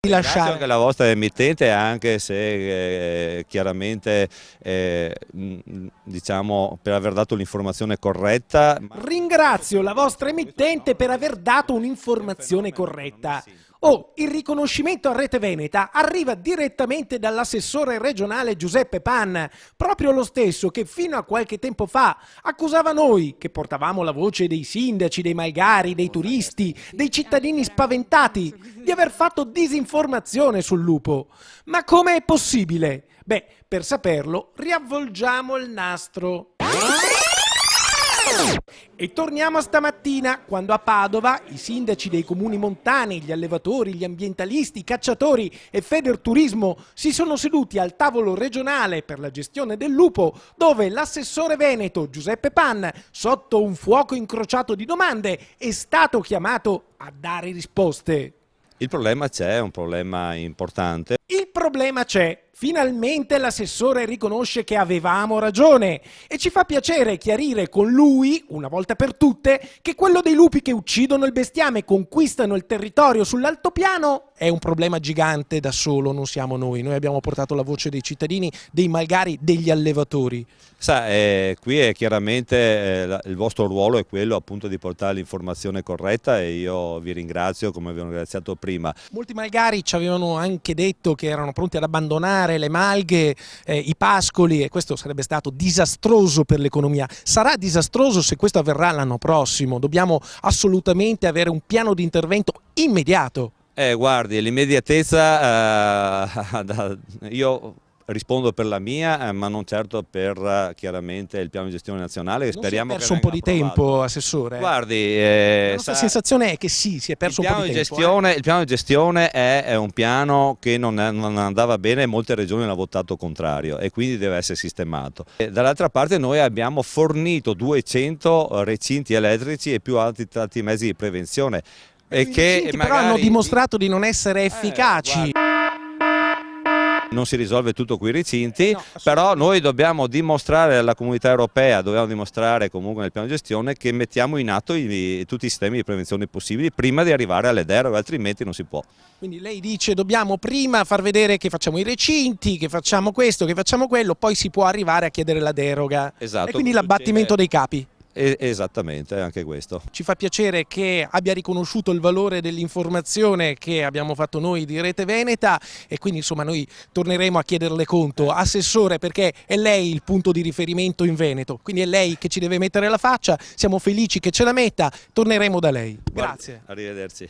di lasciare. Anche la vostra emittente, anche se chiaramente diciamo per aver dato l'informazione corretta. Ringrazio la vostra emittente per aver dato un'informazione corretta. Oh, il riconoscimento a Rete Veneta arriva direttamente dall'assessore regionale Giuseppe Pan, proprio lo stesso che fino a qualche tempo fa accusava noi, che portavamo la voce dei sindaci, dei malgari, dei turisti, dei cittadini spaventati, di aver fatto disinformazione sul lupo. Ma come è possibile? Beh, per saperlo riavvolgiamo il nastro. E torniamo a stamattina, quando a Padova i sindaci dei comuni montani, gli allevatori, gli ambientalisti, i cacciatori e Federturismo si sono seduti al tavolo regionale per la gestione del lupo, dove l'assessore veneto Giuseppe Pan, sotto un fuoco incrociato di domande, è stato chiamato a dare risposte. Il problema c'è, è un problema importante. Il problema c'è. Finalmente l'assessore riconosce che avevamo ragione e ci fa piacere chiarire con lui, una volta per tutte, che quello dei lupi che uccidono il bestiame e conquistano il territorio sull'altopiano è un problema gigante da solo, non siamo noi. Noi abbiamo portato la voce dei cittadini, dei malgari, degli allevatori. Sa, qui è chiaramente il vostro ruolo è quello appunto di portare l'informazione corretta e io vi ringrazio come vi ho ringraziato prima. Molti malgari ci avevano anche detto che erano pronti ad abbandonare le malghe, i pascoli, e questo sarebbe stato disastroso per l'economia. Sarà disastroso se questo avverrà l'anno prossimo. Dobbiamo assolutamente avere un piano di intervento immediato. Guardi, l'immediatezza, io rispondo per la mia, ma non certo per chiaramente il piano di gestione nazionale. Speriamo che si è perso un po' di tempo, assessore. Guardi, la nostra sensazione è che sì, si è perso un po' di tempo. Il piano di gestione è un piano che non andava bene e molte regioni hanno votato contrario e quindi deve essere sistemato. Dall'altra parte noi abbiamo fornito 200 recinti elettrici e più altri mezzi di prevenzione. E che però hanno dimostrato di non essere efficaci. Non si risolve tutto con i recinti, però noi dobbiamo dimostrare alla comunità europea, dobbiamo dimostrare comunque nel piano di gestione che mettiamo in atto tutti i sistemi di prevenzione possibili prima di arrivare alle deroghe, altrimenti non si può. Quindi lei dice dobbiamo prima far vedere che facciamo i recinti, che facciamo questo, che facciamo quello, poi si può arrivare a chiedere la deroga. Esatto. E quindi l'abbattimento dei capi. Esattamente, anche questo. Ci fa piacere che abbia riconosciuto il valore dell'informazione che abbiamo fatto noi di Rete Veneta e quindi insomma noi torneremo a chiederle conto, assessore, perché è lei il punto di riferimento in Veneto, quindi è lei che ci deve mettere la faccia, siamo felici che ce la metta, torneremo da lei. Grazie. Arrivederci.